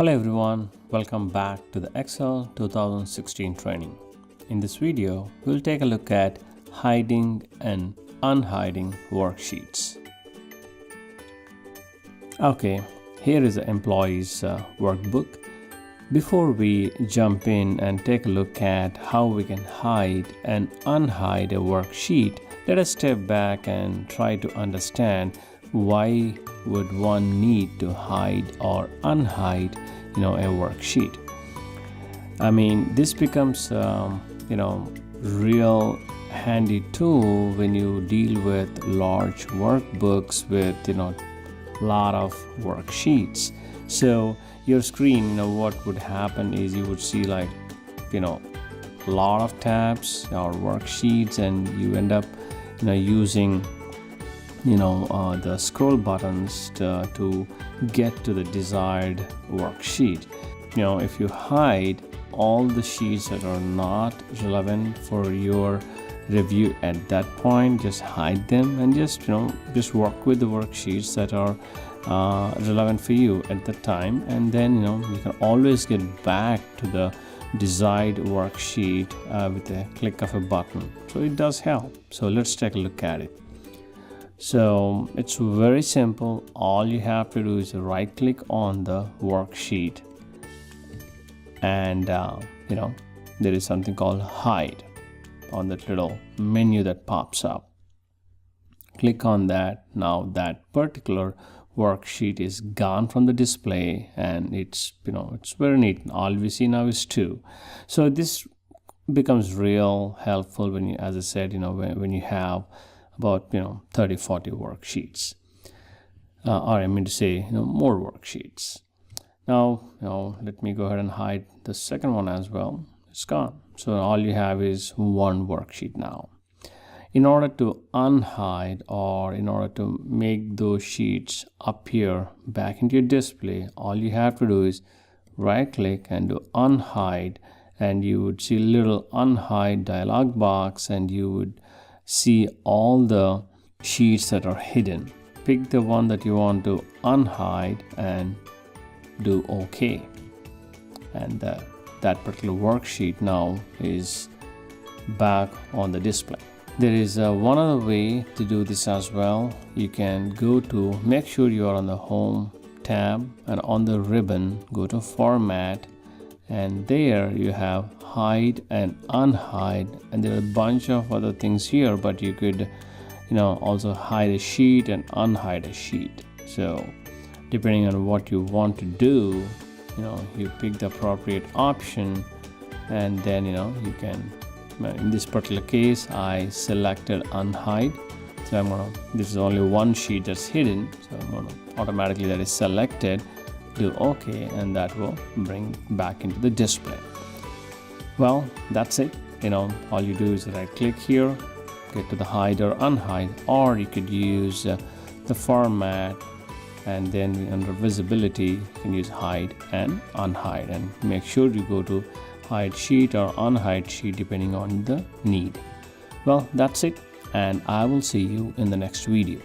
Hello everyone, welcome back to the Excel 2016 training. In this video, we'll take a look at hiding and unhiding worksheets. Okay, here is the employee's workbook. Before we jump in and take a look at how we can hide and unhide a worksheet, let us step back and try to understand why would one need to hide or unhide a worksheet. I mean, this becomes real handy tool when you deal with large workbooks with lot of worksheets. So your screen, what would happen is you would see like lot of tabs or worksheets, and you end up using the scroll buttons to get to the desired worksheet. If you hide all the sheets that are not relevant for your review at that point, just hide them and just work with the worksheets that are relevant for you at the time, and then you can always get back to the desired worksheet with a click of a button. So it does help. So let's take a look at it. So it's very simple. All you have to do is right click on the worksheet, and there is something called hide on that little menu that pops up. Click on that. Now that particular worksheet is gone from the display, and it's very neat. All we see now is 2. So this becomes real helpful when you, as I said, when you have about 30-40 worksheets, or I mean to say more worksheets. Now let me go ahead and hide the second one as well. It's gone. So all you have is one worksheet now. In order to unhide, or in order to make those sheets appear back into your display, all you have to do is right click and do unhide, and you would see a little unhide dialog box, and you would see all the sheets that are hidden. Pick the one that you want to unhide and do OK, and that particular worksheet now is back on the display. There is one other way to do this as well. You can go to, make sure you are on the Home tab, and on the ribbon go to Format, and there you have hide and unhide, and there are a bunch of other things here, but you could also hide a sheet and unhide a sheet. So depending on what you want to do, you pick the appropriate option, and then you can, in this particular case I selected unhide, so this is only one sheet that's hidden, so I'm going to automatically, that is selected, do OK, and that will bring back into the display. Well, that's it. All you do is right click here, get to the hide or unhide, or you could use the format, and then under visibility you can use hide and unhide, and make sure you go to hide sheet or unhide sheet depending on the need. Well, that's it, and I will see you in the next video.